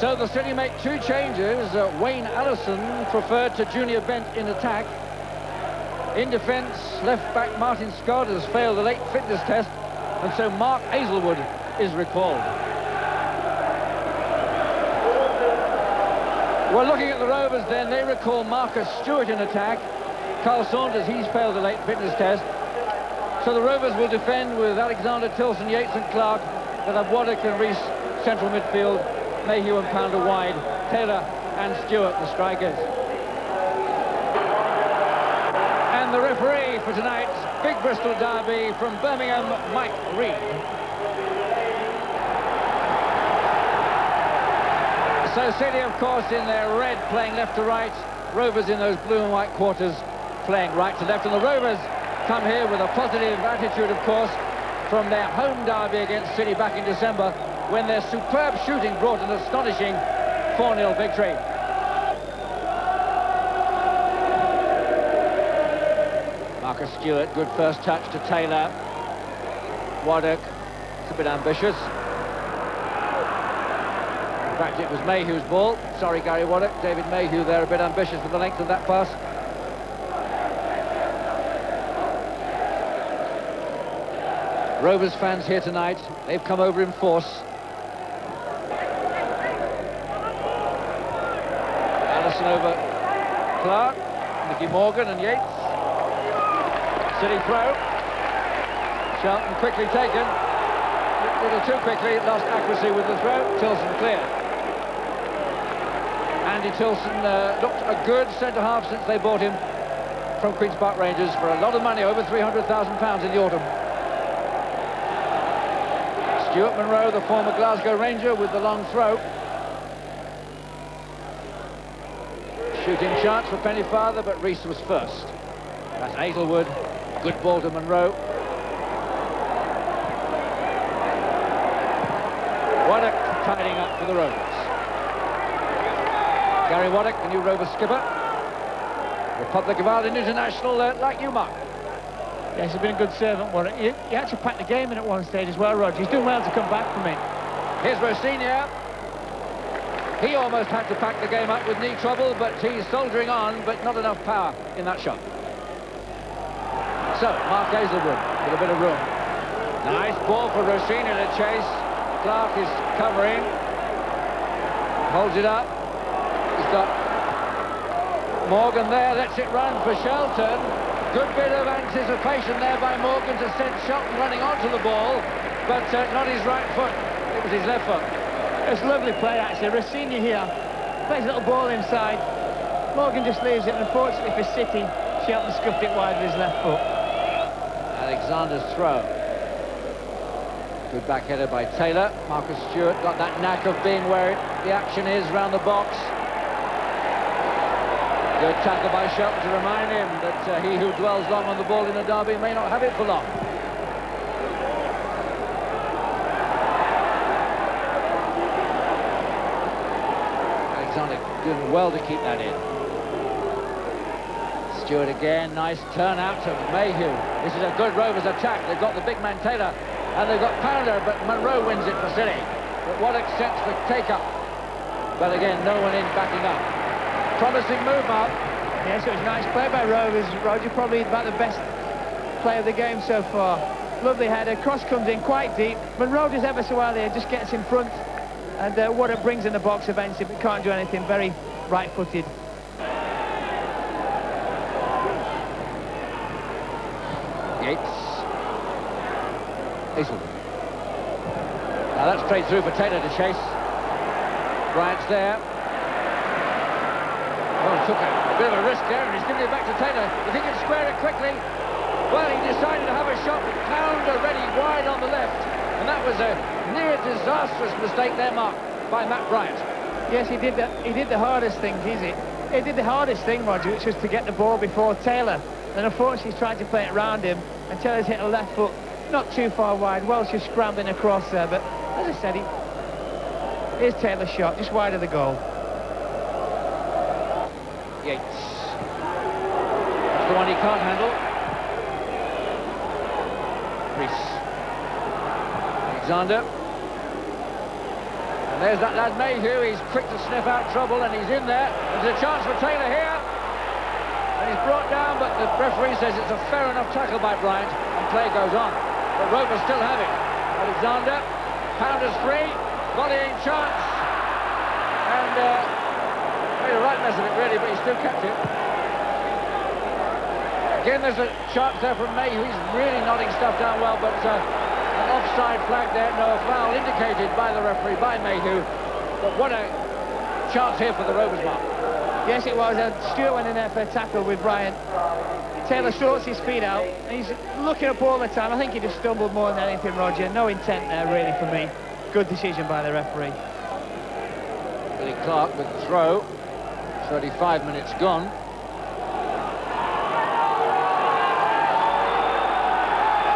So the City make two changes. Wayne Allison preferred to Junior Bent in attack. In defence, left-back Martin Scott has failed the late fitness test, and so Mark Hazelwood is recalled. Well, looking at the Rovers then, they recall Marcus Stewart in attack. Carl Saunders, he's failed the late fitness test. So the Rovers will defend with Alexander, Tilson, Yates and Clark. They'll have Waddock and Rees central midfield, Mayhew and Pounder wide, Taylor and Stewart the strikers. And the referee for tonight's big Bristol derby from Birmingham, Mike Reed. So City, of course, in their red, playing left to right. Rovers in those blue and white quarters, playing right to left. And the Rovers come here with a positive attitude, of course, from their home derby against City back in December, when their superb shooting brought an astonishing 4-0 victory. Marcus Stewart, good first touch to Taylor. Waddock, it's a bit ambitious. In fact, it was Mayhew's ball. Sorry, Gary Waddock. David Mayhew there, a bit ambitious with the length of that pass. Rovers fans here tonight, they've come over in force. Allison over Clark, Nicky Morgan and Yates. City throw. Shelton quickly taken. A little too quickly, lost accuracy with the throw. Tilson clear. Andy Tilson looked a good centre-half since they bought him from Queen's Park Rangers for a lot of money, over £300,000 in the autumn. Stuart Monroe, the former Glasgow Ranger, with the long throw. Shooting chance for Pennyfather, but Rees was first. That's Hazelwood. Good ball to Monroe. Waddock tidying up for the Rovers. Gary Waddock, the new Rovers skipper. Republic of Ireland international, like you, Mark. Yes, he's been a good servant, Waddock. He actually packed the game in at one stage as well, Roger. He's doing well to come back from it. Here's Rossignol. He almost had to pack the game up with knee trouble, but he's soldiering on, but not enough power in that shot. So, Mark Hazelwood with a bit of room. Nice ball for Rossignol to chase. Clark is covering. Holds it up. He's got Morgan there, lets it run for Shelton. Good bit of anticipation there by Morgan to send Shelton running onto the ball, but not his right foot. It was his left foot. It's a lovely play, actually. Rossignol here plays a little ball inside. Morgan just leaves it, and unfortunately for City, Shelton scuffed it wide with his left foot. Alexander's throw. Good back header by Taylor. Marcus Stewart got that knack of being where the action is round the box. Good tackle by Shelton to remind him that he who dwells long on the ball in a derby may not have it for long. Alexander doing well to keep that in. Stewart again, nice turn out to Mayhew. This is a good Rovers attack. They've got the big man Taylor and they've got Pounder, but Monroe wins it for City. But Waddock sets the take-up. But again, no one in backing up. Promising move, Mark. Yes, it was a nice play by Rovers. Roger, probably about the best play of the game so far. Lovely header, cross comes in quite deep. Monroe does ever so well here, just gets in front. And Waddock brings in the box eventually, but can't do anything. Very right-footed. Yates. Hazelwood. Now that's straight through for Taylor to chase. Bryant's there. Oh, he took a bit of a risk there, and he's giving it back to Taylor. If he can square it quickly. Well, he decided to have a shot with Pounder ready wide on the left. And that was a near disastrous mistake there, Mark, by Matt Bryant. Yes, he did the hardest thing, he did the hardest thing, Roger, which was to get the ball before Taylor. And unfortunately he's tried to play it around him, and Taylor's hit a left foot not too far wide. Welsh is scrambling across there, but as I said, here's Taylor's shot, just wide of the goal. Yates. That's the one he can't handle. Rees. Alexander. And there's that lad Mayhew. He's quick to sniff out trouble, and he's in there. There's a chance for Taylor here. And he's brought down, but the referee says it's a fair enough tackle by Bryant, and play goes on. But Rovers still have it. Alexander, Pounders free, volleying chance. And made a right mess of it, really, but he still kept it. Again, there's a chance there from Mayhew. He's really nodding stuff down well, but an offside flag there. No, a foul indicated by the referee, by Mayhew. But what a chance here for the Rovers, Mark. Yes, it was. Stewart went in there for a tackle with Bryant. Taylor sorts his feet out, and he's looking up all the time. I think he just stumbled more than anything, Roger. No intent there, really, for me. Good decision by the referee. Billy Clark with the throw. 35 minutes gone.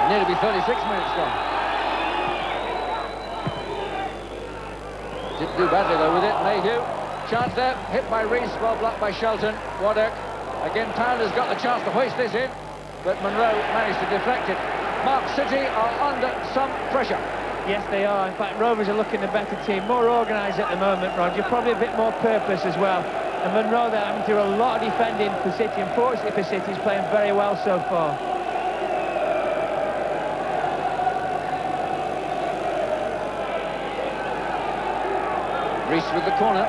Nearly be 36 minutes gone. Didn't do badly though with it. Mayhew, chance there, hit by Rees, well blocked by Shelton. Waddock, again Pounder's got the chance to hoist this in, but Monroe managed to deflect it. Mark, City are under some pressure. Yes, they are. In fact, Rovers are looking the better team, more organised at the moment, Roger, probably a bit more purpose as well. And Monroe, they're having to do a lot of defending for City. Unfortunately for City, he's playing very well so far. Rees with the corner.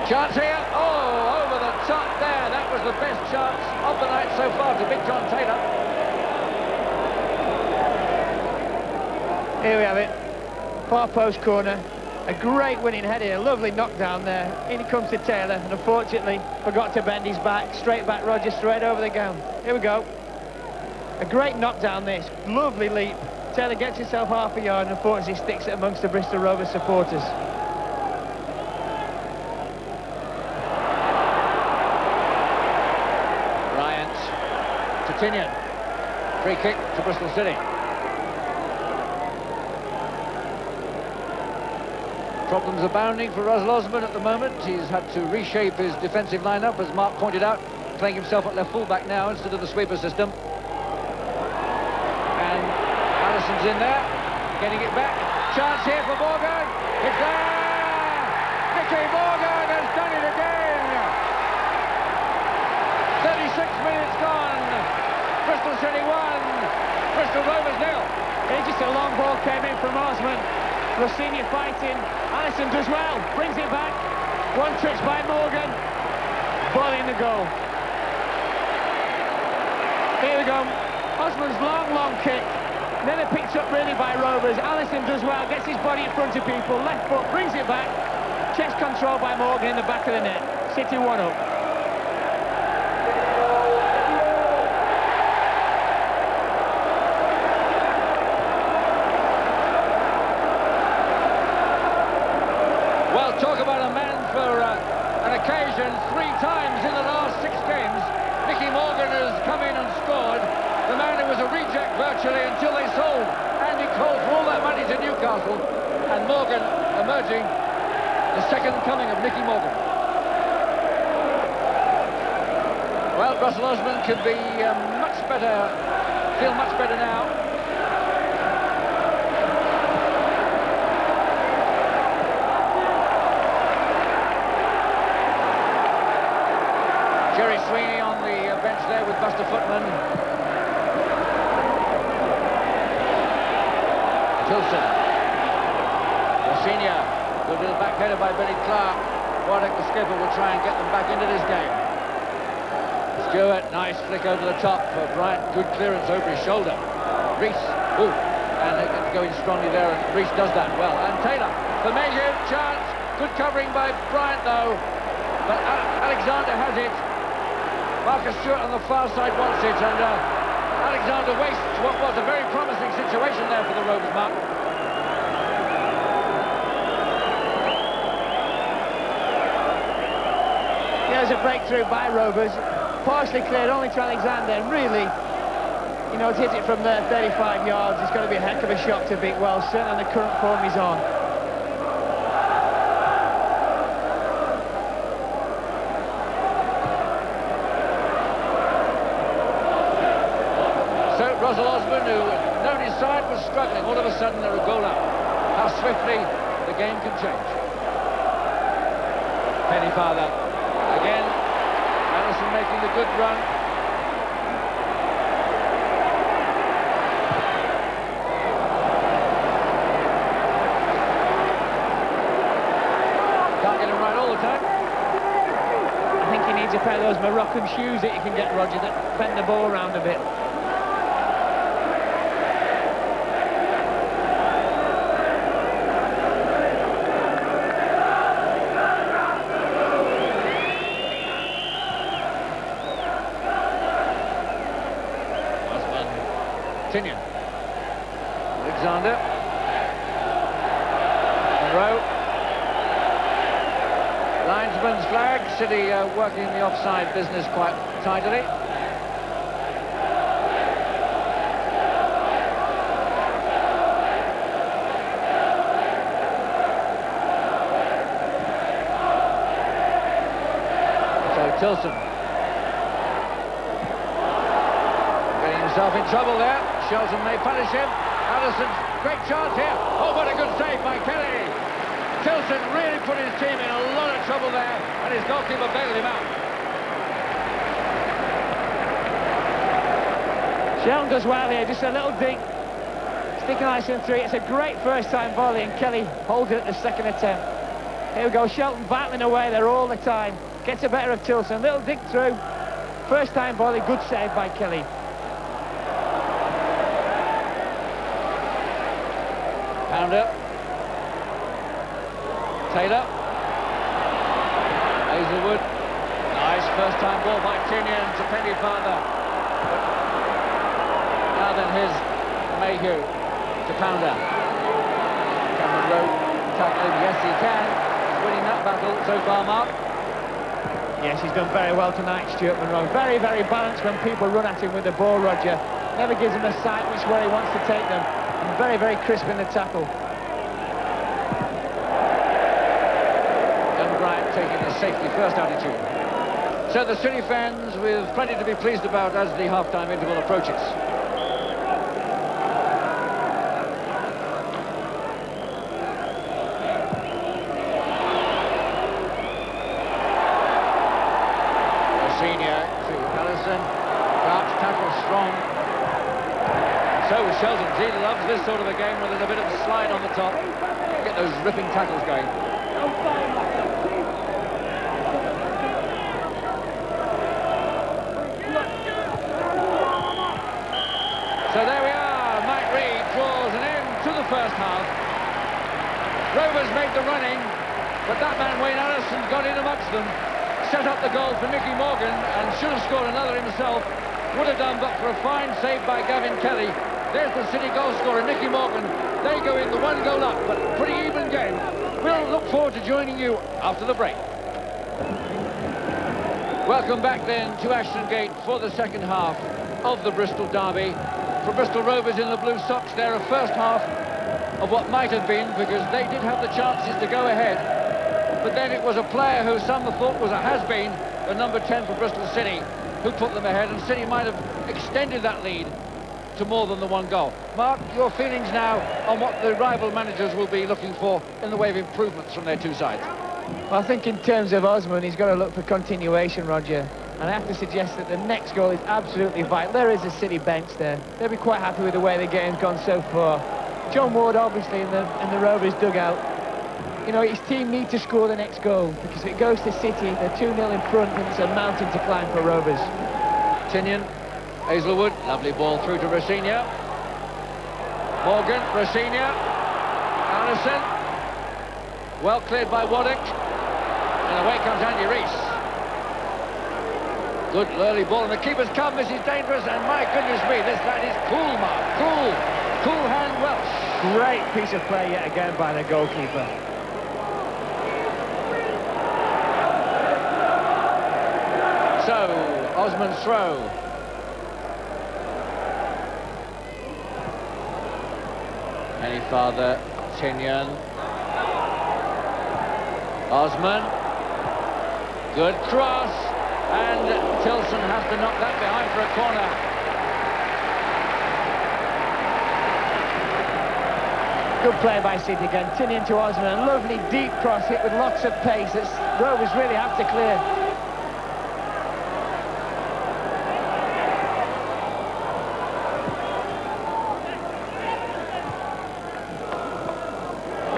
Chance here. Oh, over the top there. That was the best chance of the night so far to Big John Taylor. Here we have it. Far post corner. A great winning header. A lovely knockdown there. In he comes to Taylor, and unfortunately forgot to bend his back. Straight back, Roger, straight over the goal. Here we go. A great knockdown this. Lovely leap. Taylor gets himself half a yard and unfortunately sticks it amongst the Bristol Rovers supporters. Bryant to Tinnion. Free kick to Bristol City. Problems abounding for Russell Osman at the moment. He's had to reshape his defensive lineup, as Mark pointed out, playing himself at left full-back now instead of the sweeper system. Allison's in there, getting it back. Chance here for Morgan. It's there! Nicky Morgan has done it again! 36 minutes gone. Bristol City 1. Bristol Rovers 0. Here's just a long ball came in from Osman. Rossini fighting. Allison does well. Brings it back. One touch by Morgan. Ball in the goal. Here we go. Osman's long kick. Never picked up really by Rovers. Allison does well, gets his body in front of people, left foot, brings it back. Chest control by Morgan in the back of the net. City 1 up. Well, talk about a man for an occasion. 3 times in the last 6 games, Nicky Morgan has come in and scored. The man who was a reject virtually until they sold Andy Cole for all that money to Newcastle. And Morgan emerging, the second coming of Nicky Morgan. Well, Russell Osman could be much better, feel much better now. Jerry Sweeney on the bench there with Buster Footman. Tilson. Rossini. Good little back header by Billy Clark. Waddock, the skipper, will try and get them back into this game. Stewart, nice flick over the top for Bryant. Good clearance over his shoulder. Rees, ooh, and going strongly there, and Rees does that well. And Taylor, for Mayhew, chance. Good covering by Bryant, though. But Alexander has it. Marcus Stewart on the far side wants it, and Alexander wastes what was a very promising situation there for the Rovers, Mark. There's a breakthrough by Rovers, partially cleared only to Alexander, and really, you know, to hit it from there 35 yards, it's going to be a heck of a shot to beat well, certainly on the current form he's on. So Russell Osman, who known his side was struggling. All of a sudden, they're a goal up. How swiftly the game can change. Pennyfather. Again, Allison making the good run. Can't get him right all the time. I think he needs a pair of those Moroccan shoes that you can get, Roger, that bend the ball around a bit. Tinnion. Alexander. Monroe. Linesman's flag. City working the offside business quite tidily. So Tilson. Getting himself in trouble there. Shelton may punish him. Allison's great chance here. Oh, what a good save by Kelly. Tilson really put his team in a lot of trouble there, and his goalkeeper bailed him out. Shelton does well here, just a little dink. Sticking Allison through. It's a great first-time volley, and Kelly holds it at the second attempt. Here we go, Shelton battling away there all the time. Gets the better of Tilson. Little dink through. First-time volley, good save by Kelly. Pounder. Taylor. Hazelwood. Nice first-time ball by Tinnion to Pennyfather. Now then, here's Mayhew to Pounder. Cameron Rowe tackling. Yes, he can. He's winning that battle so far, Mark. Yes, he's done very well tonight, Stuart Monroe. Very, very balanced when people run at him with the ball, Roger. Never gives him a sight which way he wants to take them. And very, very crisp in the tackle. Taking a safety-first attitude. So the City fans with plenty to be pleased about as the half-time interval approaches. Senior to Allison. Crouch tackle strong. So Shelton, he loves this sort of a game where there's a bit of a slide on the top. Get those ripping tackles going. So there we are, Mike Reid draws an end to the first half. Rovers made the running, but that man Wayne Allison got in amongst them, set up the goal for Nicky Morgan, and should have scored another himself. Would have done, but for a fine save by Gavin Kelly. There's the City goal scorer, Nicky Morgan. They go in the one goal up, but pretty even game. We'll look forward to joining you after the break. Welcome back then to Ashton Gate for the second half of the Bristol derby. For Bristol Rovers in the blue socks, they're a first half of what might have been, because they did have the chances to go ahead. But then it was a player who some thought was a has-been, the number 10 for Bristol City, who put them ahead, and City might have extended that lead to more than the one goal. Mark, your feelings now on what the rival managers will be looking for in the way of improvements from their two sides? Well, I think in terms of Osman, he's got to look for continuation, Roger. And I have to suggest that the next goal is absolutely vital. There is a City bench there. They'll be quite happy with the way the game's gone so far. John Ward, obviously, in the Rovers dugout. You know, his team need to score the next goal, because if it goes to City, they're 2-0 in front, and it's a mountain to climb for Rovers. Tinnion, Hazelwood, lovely ball through to Rosinia. Morgan, Rosinia, Allison. Well cleared by Waddick. And away comes Andy Rees. Good early ball, and the keeper's come. This is dangerous, and my goodness me, this lad is cool, Mark. Cool hand Welsh. Great piece of play yet again by the goalkeeper. So, Osman's throw. Pennyfather, Tinnion. Osman. Good cross. And Tilson has to knock that behind for a corner. Good play by City again. Tinnion to Osman. A lovely deep cross hit with lots of pace that Rovers really have to clear.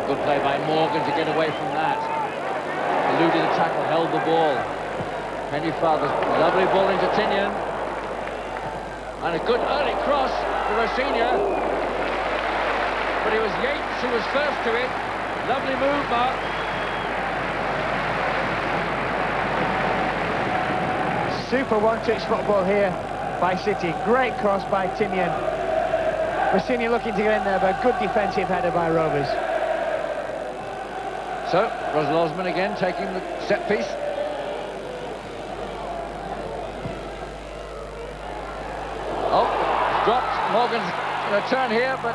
Good play by Morgan to get away from that. Eluded the tackle, held the ball. Pennyfather's lovely ball into Tinnion. And a good early cross for Rosinia. But it was Yates who was first to it. Lovely move, Mark. Super one-touch football here by City. Great cross by Tinnion. Rosinia looking to get in there, but good defensive header by Rovers. So, Russell Osman again taking the set piece. Oh, dropped. Morgan's going to turn here, but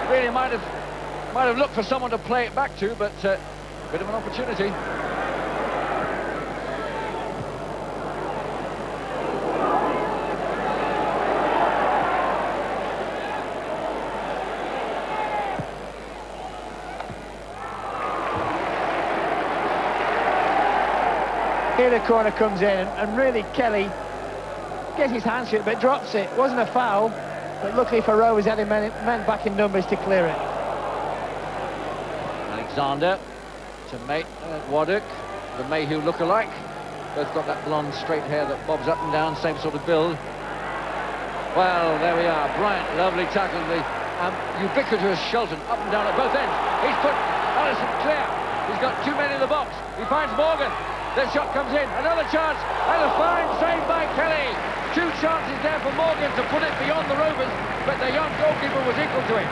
really might have looked for someone to play it back to, but bit of an opportunity. Here the corner comes in, and really Kelly gets his hands to it, but drops it. Wasn't a foul, but luckily for Rovers, had men back in numbers to clear it. Alexander to Waddock, the Mayhew look-alike. Both got that blonde straight hair that bobs up and down, same sort of build. Well, there we are. Bryant, lovely tackle. The ubiquitous Shelton, up and down at both ends. He's put Allison clear. He's got two men in the box. He finds Morgan. The shot comes in, another chance, and a fine save by Kelly. Two chances there for Morgan to put it beyond the Rovers, but the young goalkeeper was equal to it.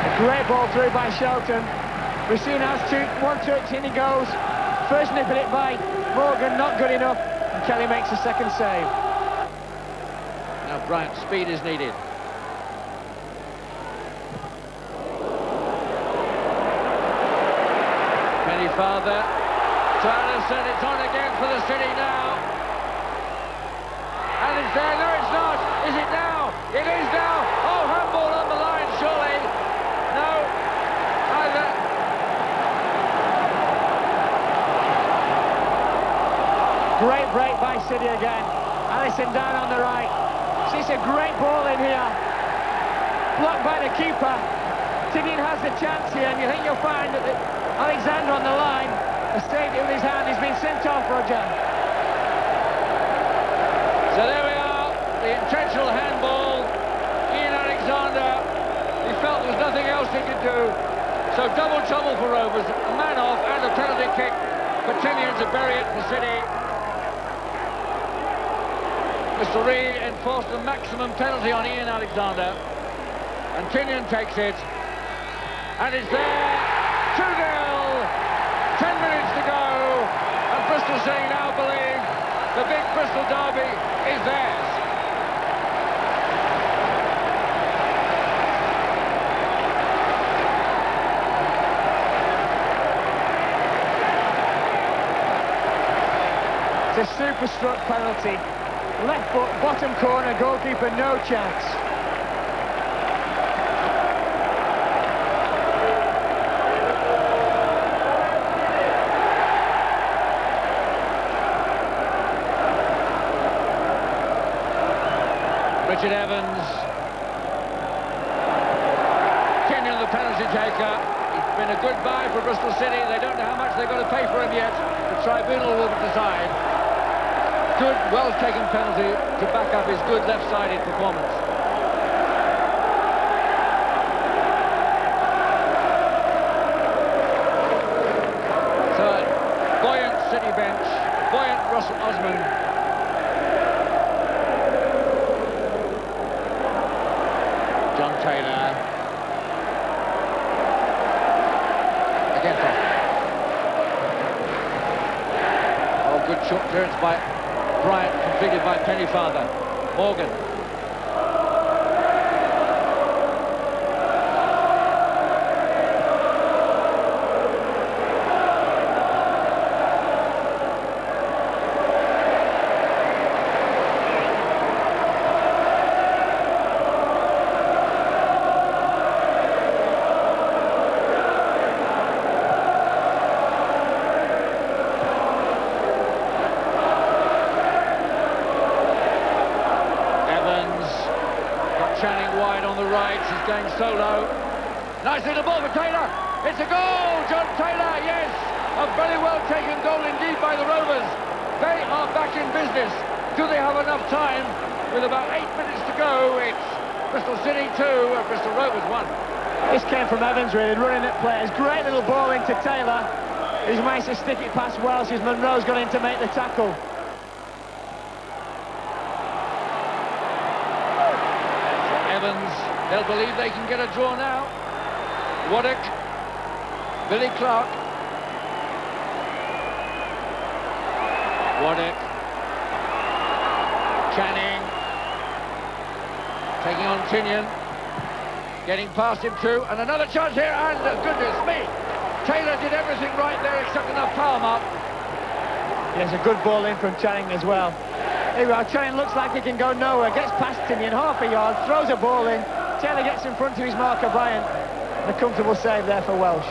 A great ball through by Shelton. Racine has one touch, in he goes. First nip at it by Morgan, not good enough, and Kelly makes a second save. Now Bryant, speed is needed. Pennyfather to Allison, it's on again for the City now. And it's there, no it's not. Is it now? It is now. Oh, handball on the line, surely. No, either. Great break by City again. Allison down on the right. It's a great ball in here. Blocked by the keeper. Tinnion has the chance here, and you think you'll find that Alexander on the line has saved it with his hand. He's been sent off, Roger. So there we are, the intentional handball. Ian Alexander, he felt there was nothing else he could do. So double trouble for Rovers, a man off and a penalty kick for Tinnion to bury it for City. Mr. Reid enforced the maximum penalty on Ian Alexander, and Tinnion takes it, and it's there, 2-0, 10 minutes to go, and Bristol City now believe the big Bristol derby is theirs. It's a super struck penalty. Left foot, bottom corner, goalkeeper, no chance. Richard Evans. Tinnion, the penalty taker. It's been a good buy for Bristol City. They don't know how much they're going to pay for him yet. The tribunal will decide. Good, well-taken penalty to back up his good left-sided performance. So, buoyant City bench, buoyant Russell Osman. John Taylor. Again, oh, good short clearance by Bryant, completed by Pennyfather. Morgan. wide on the right. He's going solo. Nice little ball for Taylor. It's a goal, John Taylor, yes. A very well taken goal indeed by the Rovers. They are back in business. Do they have enough time? With about 8 minutes to go, it's Bristol City 2, Bristol Rovers 1. This came from Evans, really, running at players. Great little ball into Taylor. He's managed to stick it past Welsh as Monroe's gone in to make the tackle. Evans, they'll believe they can get a draw now. Waddock, Billy Clark. Waddock. Channing. Taking on Tinnion. Getting past him too. And another chance here, and goodness me. Taylor did everything right there except enough power mark. Yes, a good ball in from Channing as well. Here we are, Channing looks like he can go nowhere, gets past Tinnion, half a yard, throws a ball in. Taylor gets in front of his marker, Bryant. And a comfortable save there for Welsh.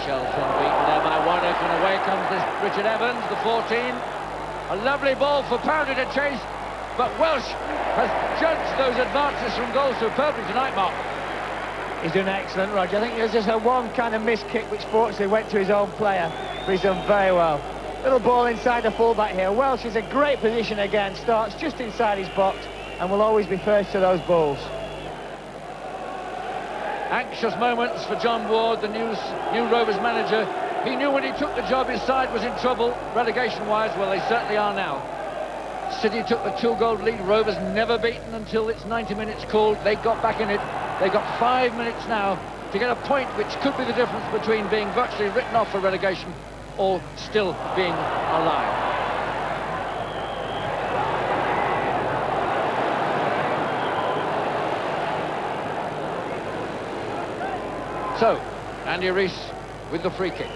Shelton beaten there by Waddock, and away comes this Richard Evans, the 14. A lovely ball for Pounder to chase, but Welsh has judged those advances from goal superbly tonight, Mark. He's doing excellent, Roger. I think there's just a one kind of missed kick which fortunately went to his own player, but he's done very well. Little ball inside the fullback here. Welsh is a great position again, starts just inside his box and will always be first to those balls. Anxious moments for John Ward, the new Rovers manager. He knew when he took the job his side was in trouble, relegation-wise. Well, they certainly are now. City took the 2-goal lead. Rovers never beaten until it's 90 minutes called. They got back in it. They've got 5 minutes now to get a point which could be the difference between being virtually written off for relegation or still being alive. So, Andy Rees with the free kick.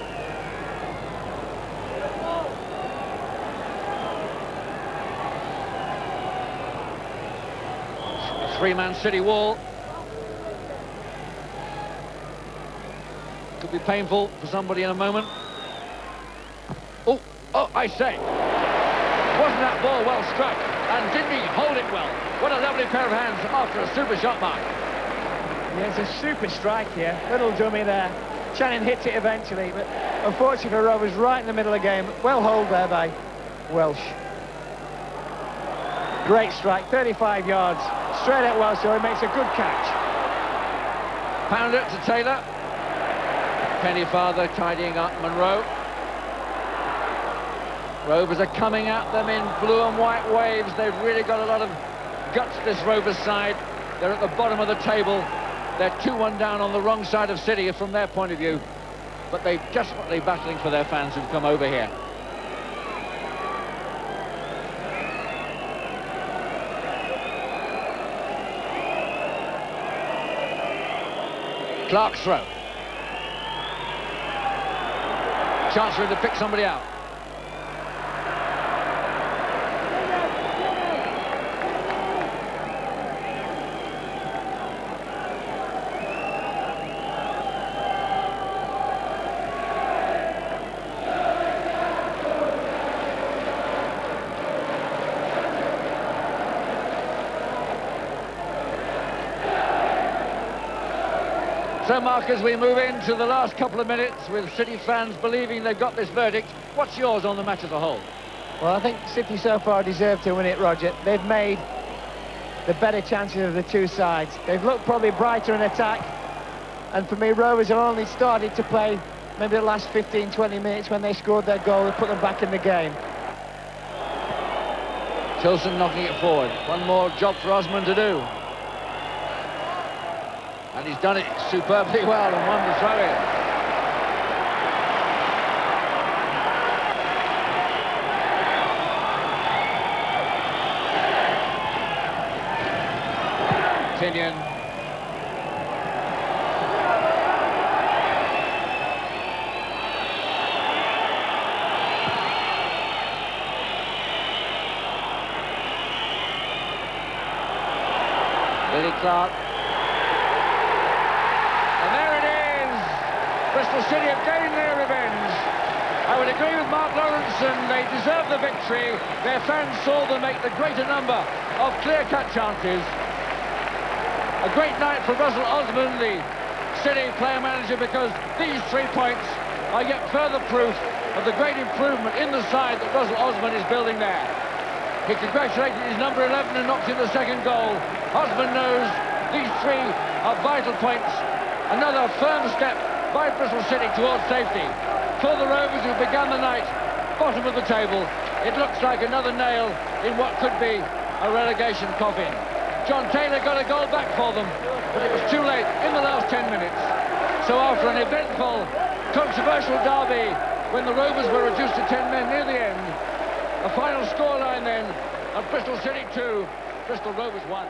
Three-man City wall. Could be painful for somebody in a moment. Oh, I say. Wasn't that ball well struck? And didn't he hold it well? What a lovely pair of hands after a super shot, Mark. Yeah, it's a super strike here. Little dummy there. Channing hits it eventually, but unfortunately for Rovers, right in the middle of the game. Well hold there by Welsh. Great strike, 35 yards. Straight at Welsh, so he makes a good catch. Pounder to Taylor. Pennyfather tidying up Monroe. Rovers are coming at them in blue and white waves. They've really got a lot of guts, this Rovers side. They're at the bottom of the table. They're 2-1 down on the wrong side of City from their point of view. But they're desperately battling for their fans who've come over here. Clark's throw. Chance for him to pick somebody out. So, Mark, as we move into the last couple of minutes with City fans believing they've got this verdict, what's yours on the match as a whole? Well, I think City so far deserve to win it, Roger. They've made the better chances of the two sides. They've looked probably brighter in attack, and for me, Rovers have only started to play maybe the last 15-20 minutes when they scored their goal and put them back in the game. Tilson knocking it forward. One more job for Osman to do. And he's done it superbly well and won the throw-in. Tinnion. Billy Clark. And there it Bristol City have gained their revenge. I would agree with Mark Lawrenson, they deserve the victory. Their fans saw them make the greater number of clear-cut chances. A great night for Russell Osman, the City player-manager, because these 3 points are yet further proof of the great improvement in the side that Russell Osman is building there. He congratulated his number 11 and knocked in the second goal. Osman knows these 3 are vital points. Another firm step by Bristol City towards safety. For the Rovers, who began the night bottom of the table, it looks like another nail in what could be a relegation coffin. John Taylor got a goal back for them, but it was too late in the last 10 minutes. So after an eventful, controversial derby, when the Rovers were reduced to 10 men near the end, a final scoreline then of Bristol City 2, Bristol Rovers 1.